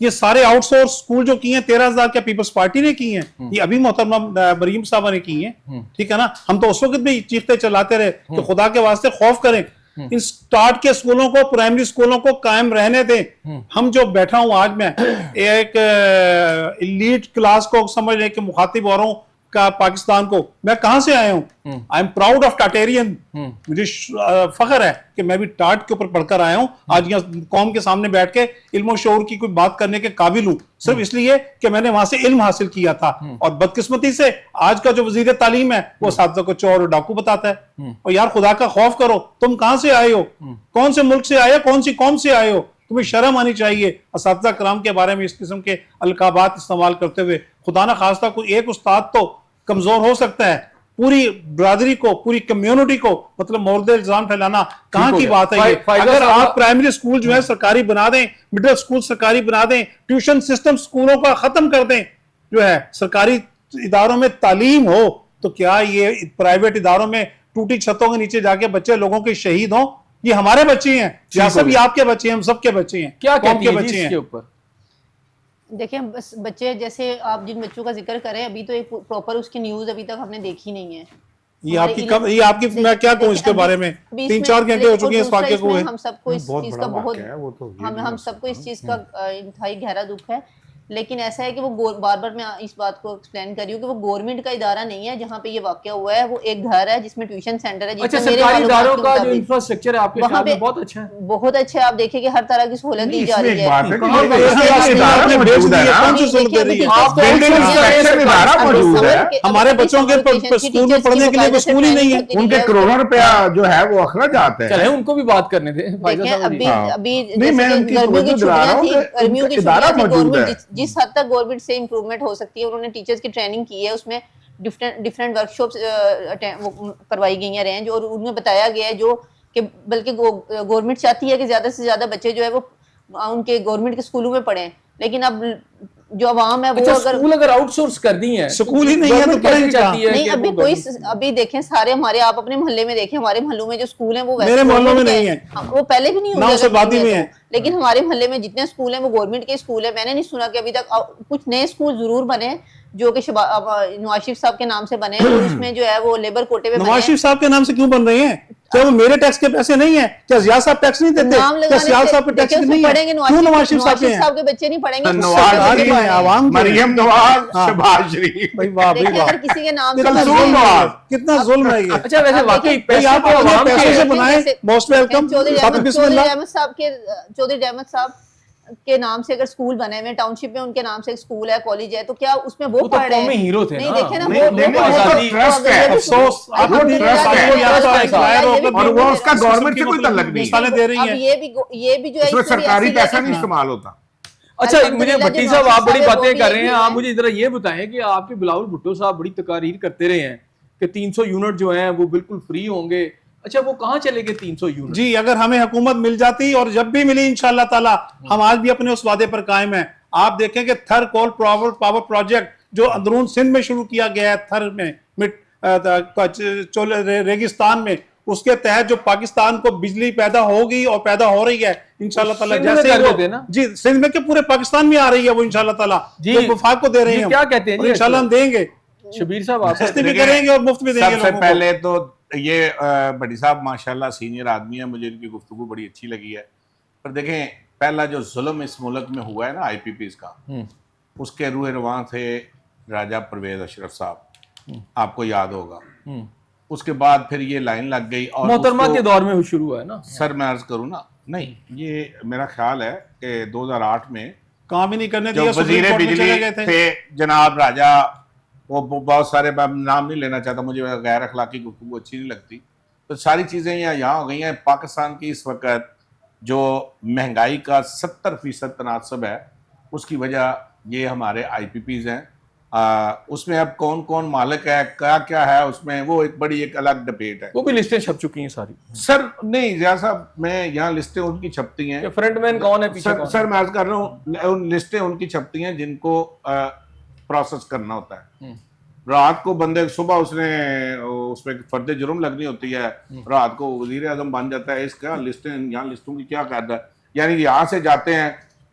یہ سارے آؤٹ سورس اسکول جو کی ہیں 13,000 کیا پیپلز پارٹی نے کی ہیں؟ یہ ابھی محترمہ مریم صاحبہ نے کی ہیں. ٹھیک ہے نا, ہم تو اس وقت بھی چیختے چلاتے رہے کہ خدا کے واسطے خوف کریں, ان سٹارٹ کے اسکولوں کو, پرائمری اسکولوں کو قائم رہنے دیں. ہم جو بیٹھا ہوں آج میں ایک ایلیٹ کلاس کو سمجھ لیں کہ مخاطب ہو رہا ہوں کا پاکستان کو, میں کہاں سے آیا ہوں؟ آئی ایم پراؤڈ آف ٹاٹیرین. مجھے فخر ہے کہ میں بھی ٹاٹ کے اوپر پڑھ کر آیا ہوں. آج یہاں قوم کے سامنے بیٹھ کے علم و شعور کی کوئی بات کرنے کے قابل ہوں صرف اس لیے کہ میں نے وہاں سے علم حاصل کیا تھا. اور بدقسمتی سے آج کا جو وزیر تعلیم ہے وہ اساتذہ کو چور اور ڈاکو بتاتا ہے. اور یار خدا کا خوف کرو, تم کہاں سے آئے ہو, کون سے ملک سے آئے, کون سی قوم سے آئے ہو, تمہیں شرم آنی چاہیے اساتذہ کرام کے بارے میں اس قسم کے القابات استعمال کرتے ہوئے. خدا نہ خواستہ کوئی ایک استاد تو کمزور ہو سکتا ہے, پوری برادری کو, پوری کمیونٹی کو مطلب مورد الزام پھیلانا کہاں کی بات ہے یہ؟ اگر آپ پرائمری اسکول جو ہے سرکاری بنا دیں, مڈل اسکول سرکاری بنا دیں, ٹیوشن سسٹم اسکولوں کا ختم کر دیں, جو ہے سرکاری اداروں میں تعلیم ہو, تو کیا یہ پرائیویٹ اداروں میں ٹوٹی چھتوں کے نیچے جا کے بچے لوگوں کے شہید ہوں؟ یہ ہمارے بچے ہیں, سب یہ آپ کے بچے ہیں, ہم سب کے بچے ہیں. کیا کہتے ہیں اس کے اوپر؟ دیکھیں بس بچے جیسے آپ جن بچوں کا ذکر کریں, ابھی تو ایک پراپر اس کی نیوز ابھی تک ہم نے دیکھی نہیں ہے. یہ آپ کی میں کیا کہوں اس کے بارے میں, 3-4 گھنٹے ہو چکے ہیں اس واقعے کو. ہم سب کو اس چیز کا ہم سب کو اس چیز کا انتہائی گہرا دکھ ہے. لیکن ایسا ہے کہ وہ بار بار میں اس بات کو ایکسپلین کر رہی ہوں کہ وہ گورنمنٹ کا ادارہ نہیں ہے جہاں پہ یہ واقعہ ہوا ہے. وہ ایک گھر ہے جس میں ٹیوشن سینٹر ہے. اچھا, سرکاری اداروں کا جو انفراسٹرکچر ہے آپ کے خیال میں بہت اچھا ہے؟ بہت اچھا ہے. آپ دیکھیں کہ ہر طرح کی سہولت دی جا رہی ہے. ہمارے بچوں کے اسکول میں پڑھنے کے لیے کوئی اسکول ہی نہیں ہے. ان کے کروڑوں روپیہ جو ہے وہ اخراجات ہیں. چلیں ان کو بھی بات کرنے دیں. ابھی گرمیوں کی چھٹیاں تھی, گرمیوں کی چھٹیاں تھی, گورنمنٹ جس حد تک گورنمنٹ سے امپروومنٹ ہو سکتی ہے انہوں نے ٹیچرز کی ٹریننگ کی ہے. اس میں ڈفرینٹ ورک شاپس کروائی گئی ہیں رینج, اور ان میں بتایا گیا ہے جو کہ بلکہ گورنمنٹ چاہتی ہے کہ زیادہ سے زیادہ بچے جو ہے وہ ان کے گورنمنٹ کے اسکولوں میں پڑھیں, لیکن اب جو عوام ہے وہ اچھا اگر اسکول اگر آؤٹ سورس کر دی ہیں, اسکول ہی نہیں ہے تو پڑھیں گے چاہتی ہے نہیں, کہ ابھی وہ کوئی ابھی دیکھیں سارے ہمارے, آپ اپنے محلے میں دیکھیں, ہمارے محلوں میں جو اسکول ہیں وہ میرے محلوں میں نہیں ہے, وہ پہلے بھی نہیں نہ اس آبادی میں ہے, لیکن ہمارے محلے میں جتنے اسکول ہیں وہ گورنمنٹ کے اسکول ہیں. میں نے نہیں سنا کہ ابھی تک کچھ نئے اسکول ضرور بنے جو کہ نواز شریف صاحب کے نام سے بنے, اور اس میں جو ہے وہ لیبر کوٹے پہ نواز شریف صاحب کے نام سے کیوں بن رہے ہیں؟ کیا وہ میرے ٹیکس کے پیسے نہیں ہیں؟ کیا ضیاء صاحب ٹیکس نہیں دیتے؟ کیا سیال صاحب کے ٹیکس نہیں ہیں؟ کیوں نواز شریف صاحب کے بچے نہیں پڑھیں گے؟ نواز عوام مریم نواز, شہباز شریف, بھائی واہ بھائی واہ, اگر کسی کے نام کتنا ظلم ہے یہ. اچھا ویسے واقعی بھائی آپ اپنے پیسے سے بنائیں, موسٹ ویلکم, بسم اللہ. چودھری احمد صاحب کے نام سے اگر اسکول بنے ہوئے ٹاؤن شپ میں, ان کے نام سے اسکول ہے, کالج ہے, تو کیا اس میں وہ پڑھ رہے ہیں؟ ہیرو تھے نہیں, نا, دیکھیں نا, افسوس آپ اور وہ اس کا گورنمنٹ سے کوئی تعلق نہیں, مثالیں دے رہی اب ہیں. یہ بھی جو ہے اس میں سرکاری پیسہ نہیں استعمال ہوتا. اچھا مجھے بھٹی صاحب آپ بڑی باتیں کر رہے ہیں, آپ مجھے مجھے ذرا یہ بتائیں کہ آپ کے بلاول بھٹو صاحب بڑی تقاریر کرتے رہے ہیں کہ 300 یونٹ جو ہیں وہ بالکل فری ہوں گے. اچھا وہ کہاں چلے گئے 300 یونٹ؟ جی اگر ہمیں حکومت مل جاتی, اور جب بھی ملی انشاءاللہ تعالی, ہم آج بھی اپنے اس وعدے پر قائم ہیں. آپ دیکھیں کہ تھر کول پاور پروجیکٹ جو اندرون سندھ میں شروع کیا گیا ہے, تھر میں ریگستان میں, اس کے تحت جو پاکستان کو بجلی پیدا ہوگی اور پیدا ہو رہی ہے انشاءاللہ تعالی, جیسے جی سندھ میں کہ پورے پاکستان میں آ رہی ہے وہ انشاءاللہ تعالی, جو وفاق کو دے رہے ہیں کیا کہتے ہیں انشاءاللہ ہم دیں گے, شبیر صاحب آپ سستی بھی کریں گے اور مفت بھی دیں گے. سب سے پہلے تو یہ بھٹی صاحب ماشاءاللہ سینئر آدمی ہیں, مجھے ان کی گفتگو بڑی اچھی لگی ہے. پر دیکھیں پہلا جو ظلم اس ملک میں ہوا ہے نا آئی پی پیز کا, اس کے روح رواں تھے راجہ پرویز اشرف صاحب, آپ کو یاد ہوگا. اس کے بعد پھر یہ لائن لگ گئی, اور محترمہ کے دور میں شروع ہوا ہے نا. سر میں عرض کروں نا, نہیں یہ میرا خیال ہے کہ 2008 میں کام ہی نہیں کرنے جو دیا, وزیر بجلی تھے جناب راجہ, وہ بہت سارے نام نہیں لینا چاہتا, مجھے غیر اخلاقی گفتگو اچھی نہیں لگتی, تو ساری چیزیں یہاں ہو گئی ہیں. پاکستان کی اس وقت جو مہنگائی کا 70% تناسب ہے, اس کی وجہ یہ ہمارے آئی پی پیز ہیں. اس میں اب کون کون مالک ہے, کیا کیا ہے اس میں, وہ ایک بڑی ایک الگ ڈبیٹ ہے. وہ بھی لسٹیں چھپ چکی ہیں ساری. سر نہیں ضیاء صاحب, میں یہاں لسٹیں ان کی چھپتی ہیں, فرنٹ مین کون ہے پیچھے؟ سر میں عرض کر رہا ہوں لسٹیں ان کی چھپتی ہیں جن کو پروسیس کرنا ہوتا ہے. رات کو بندے صبح اس پہ فرد جرم لگنی ہوتی ہے, رات کو وزیر اعظم بن جاتا ہے. اس کا لسٹیں یہاں لسٹوں کی کیا قاعدہ ہے؟ یعنی یہاں سے جاتے ہیں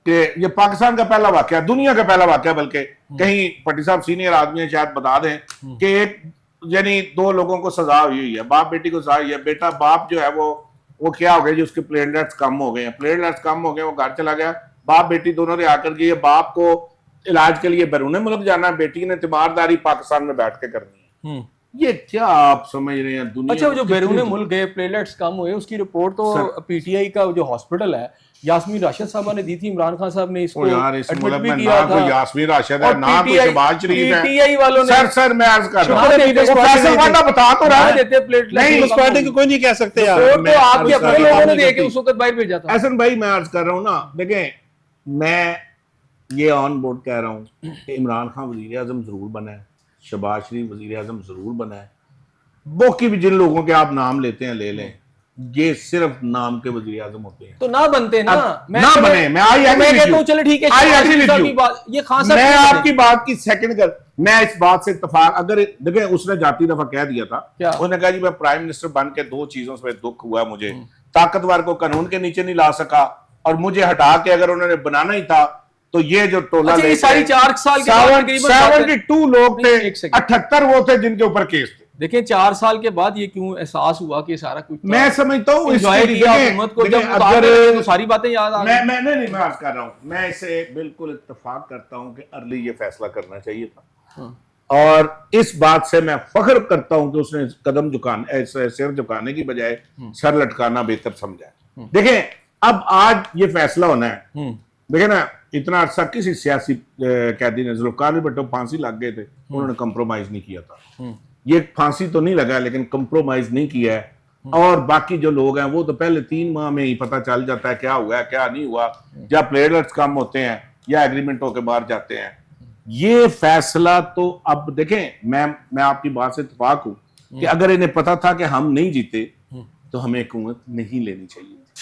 کہ یہ پاکستان کا پہلا واقعہ, دنیا کا پہلا واقعہ, بلکہ کہیں بھٹی صاحب سینئر آدمی ہیں شاید بتا دیں کہ ایک یعنی 2 لوگوں کو سزا ہوئی ہے, باپ بیٹی کو سزا ہوئی ہے. بیٹا باپ جو ہے وہ کیا ہو گیا جی, اس کے پلیٹلیٹس کم ہو گئے ہیں, پلیٹلیٹس کم ہو گئے, وہ گھر چلا گیا. باپ بیٹی دونوں نے آ کر کے, باپ کو علاج کے لیے بیرون ملک جانا ہے, بیٹی نے تیمارداری پاکستان میں بیٹھ کے کرنی ہے. یہ کیا آپ سمجھ رہے ہیں دنیا؟ اچھا جو بیرون ملک گئے پلیٹلیٹس کم ہوئے, اس کی رپورٹ تو پی ٹی آئی کا جو ہاسپٹل ہے یاسمین راشد صاحبہ نے دی تھی, عمران خان صاحب نے اس کو ایڈمٹ بھی کیا تھا. یاسمین راشد ہے نہ تو شہباز شریف ہے. پی ٹی آئی والوں نے سر میں عرض کر رہا ہوں فیصل وانڈا بتا تو رہا ہے دیتے پلیٹلیٹس نہیں, اس پارٹی کو کوئی نہیں کہہ سکتے یار. رپورٹ تو آپ کے اپنے لوگوں نے دے کے اس وقت باہر بھیجا تھا. احسن بھائی میں عرض کر رہا ہوں نا, دیکھیں میں یہ آن بورڈ کہہ رہا ہوں کہ عمران خان وزیر اعظم ضرور بنا ہے, شہباز شریف وزیر اعظم ضرور بنا ہے, باقی بھی جن لوگوں کے آپ نام لیتے ہیں لے لیں, یہ صرف نام کے وزیر اعظم ہوتے ہیں. تو نہ بنتے نا, نہ بنے. میں کہتا ہوں چلے ٹھیک ہے, یہ خان صاحب میں آپ کی بات کی سیکنڈ کر, میں اس بات سے اتفاق, اگر دیکھیں اس نے جاتی دفعہ کہہ دیا تھا, انہوں نے کہا جی میں پرائم منسٹر بن کے 2 چیزوں سے دکھ ہوا ہے مجھے, طاقتور کو قانون کے نیچے نہیں لا سکا, اور مجھے ہٹا کے اگر انہوں نے بنانا ہی تھا تو یہ جو ٹولہ یہ ساری 4 سال کے 72 لوگ تھے, 78 وہ تھے جن کے اوپر کیس تھے. دیکھیں 4 سال کے بعد یہ کیوں احساس ہوا کہ سارا کچھ میں سمجھتا ہوں ساری باتیں یاد آ گئی. میں نہیں میں عرض کر رہا ہوں, میں اسے بالکل اتفاق کرتا ہوں کہ ارلی یہ فیصلہ کرنا چاہیے تھا, اور اس بات سے میں فخر کرتا ہوں کہ اس نے قدم جھکانے سر جھکانے کی بجائے سر لٹکانا بہتر سمجھا ہے. دیکھیں اب آج یہ فیصلہ ہونا ہے, دیکھیں نا اتنا عرصہ کسی سیاسی قیدی نے, ذوالفقار علی بھٹو پھانسی لگ گئے تھے, انہوں نے کمپرومائز نہیں کیا تھا. یہ پھانسی تو نہیں لگا لیکن کمپرومائز نہیں کیا ہے, اور باقی جو لوگ ہیں وہ تو پہلے 3 ماہ میں ہی پتہ چل جاتا ہے کیا ہوا ہے کیا نہیں ہوا, یا پلیٹلیٹس کم ہوتے ہیں یا ایگریمنٹ ہو کے باہر جاتے ہیں. یہ فیصلہ تو اب دیکھیں میں آپ کی بات سے اتفاق ہوں کہ اگر انہیں پتا تھا کہ ہم نہیں جیتے تو ہمیں حکومت نہیں لینی چاہیے.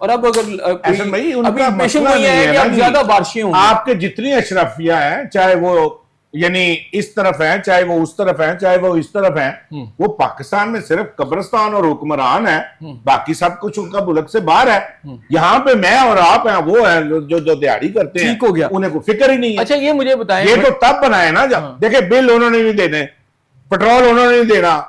اور اب اگر احسن بھائی ان ابھی کا پیشن مسئلہ وہی ہے نہیں کہ نا اب جی۔ زیادہ بارشیں ہوں گی۔ آپ کے جتنی اشرفیہ ہیں، چاہے وہ یعنی اس طرف ہیں، چاہے وہ اس طرف ہیں، چاہے وہ اس طرف ہیں، وہ پاکستان میں صرف قبرستان اور حکمران ہے، باقی سب کچھ ان کا ملک سے باہر ہے۔ یہاں پہ میں اور آپ ہیں، وہ ہیں جو دیہڑی کرتے ہیں، ٹھیک ہو گیا۔ انہیں کوئی فکر ہی نہیں ہے۔ اچھا یہ مجھے بتائیں، یہ تو تب بنائے نا جب دیکھیں بل انہوں نے نہیں دینے، پٹرول انہوں نے نہیں دینا،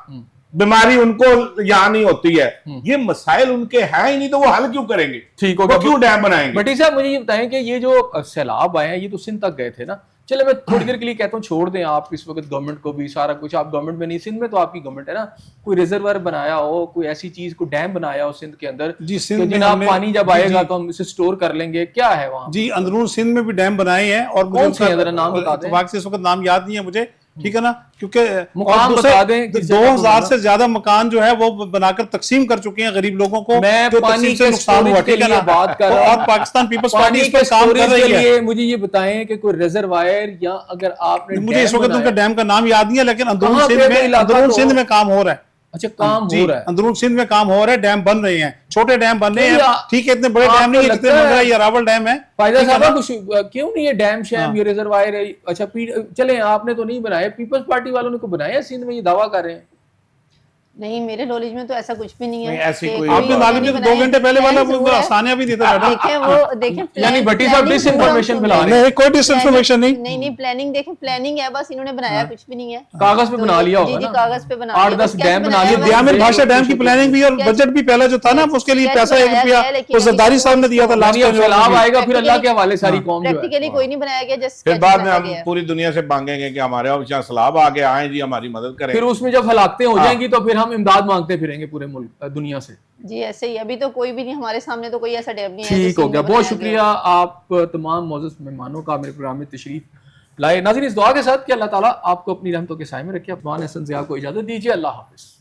بیماری ان کو یہاں نہیں ہوتی ہے، یہ مسائل ان کے ہیں ہی نہیں، تو وہ حل کیوں کریں گے؟ ٹھیک ہو وہ کیوں ڈیم بنائیں گے؟ بٹی صاحب مجھے یہ بتائیں کہ یہ جو سیلاب آئے ہیں یہ تو سندھ تک گئے تھے نا، چلے میں تھوڑی دیر کے لیے کہتا ہوں چھوڑ دیں آپ اس وقت گورنمنٹ کو بھی، سارا کچھ آپ گورنمنٹ میں نہیں، سندھ میں تو آپ کی گورنمنٹ ہے نا، کوئی ریزروائر بنایا ہو، کوئی ایسی چیز، کوئی ڈیم بنایا ہو سندھ کے اندر جی سندھ کہ میں جناب ہم نے پانی جب آئے گا تو ہم اسے سٹور کر لیں گے، کیا ہے وہاں؟ جی اندرون سندھ میں بھی ڈیم بنائے ہیں، اور کون سے ہیں ذرا نام بتا دیں؟ اتفاق سے اس وقت نام یاد نہیں ہے مجھے، ٹھیک ہے نا، کیونکہ مقام بتا دیں، 2000 سے زیادہ مکان جو ہے وہ بنا کر تقسیم کر چکے ہیں غریب لوگوں کو، میں جو پانی تقسیم سے کے نقصان ہوا، سٹوریج کے ٹھیک ہے لیے نا، بات کر رہا ہوں، اور پاکستان پیپلز پارٹی پانی اس کے پر کام کر سٹوریج کے رہی ہے۔ لیے مجھے یہ بتائیں کہ کوئی ریزروائر یا اگر آپ نے مجھے اس وقت ان کا ڈیم کا نام یاد نہیں ہے، لیکن اندرون کہاں پہ سندھ میں کوئی علاقہ سندھ میں کام ہو رہا ہے، اچھا کام جی ہو رہا ہے، اندرون سندھ میں کام ہو رہا ہے، ڈیم بن رہے ہیں، چھوٹے ڈیم بن رہے ہیں، ٹھیک ہے اتنے بڑے آپ ڈیم کو نہیں ہے جتنے لگتا ہے منگرا یا راول ڈیم ہے۔ فائدہ صاحب کچھ کیوں نہیں یہ ڈیم شیم یہ ریزروائر ہے؟ اچھا چلیں آپ نے تو نہیں بنایا، پیپلز پارٹی والوں نے کو بنایا سندھ میں، یہ دعویٰ کر رہے ہیں؟ نہیں میرے نالج میں تو ایسا کچھ بھی نہیں ہے، ایسی کوئی آپ نے نالج میں تو 2 گھنٹے پہلے والا وہ آسانیہ بھی دیتا بیٹا۔ دیکھیں وہ دیکھیں یعنی بھٹی صاحب ڈس انفارمیشن پھیلا رہے ہیں، نہیں کوئی ڈس انفارمیشن نہیں، نہیں پلاننگ دیکھیں، پلاننگ ہے بس، انہوں نے بنایا کچھ بھی نہیں ہے، کاغذ پہ بنا لیا جی ہوگا جی نا، کاغذ پہ بنا 8-10 ڈیم بنا لیے، دیامن بھاشا ڈیم کی پلاننگ بھی اور بجٹ بھی پہلا جو تھا نا اس کے لیے پیسہ 1 روپیہ وہ زرداری صاحب نے دیا تھا لاسٹ یعنی اب سیلاب آئے گا پھر اللہ کے حوالے ساری قوم جو ہے، پریکٹیکلی کوئی نہیں بنایا گیا، جسٹ پھر بعد میں ہم پوری دنیا سے مانگیں گے کہ ہمارے یہاں سیلاب آ کے آئیں جی ہماری مدد کریں، پھر اس میں جب ہلاکتیں ہو جائیں گی تو پھر ہم امداد مانگتے پھریں گے پورے ملک دنیا سے۔ جی ایسے ہی، ابھی تو کوئی بھی نہیں ہمارے سامنے، تو کوئی ایسا ڈیم نہیں ہے۔ ٹھیک ہو گیا، بہت شکریہ آپ تمام معزز مہمانوں کا میرے پروگرام میں تشریف لائے۔ ناظرین اس دعا کے ساتھ کہ اللہ تعالیٰ آپ کو اپنی رحمتوں کے سائے میں رکھے، عثمان احسن ضیاء کو اجازت دیجیے، اللہ حافظ۔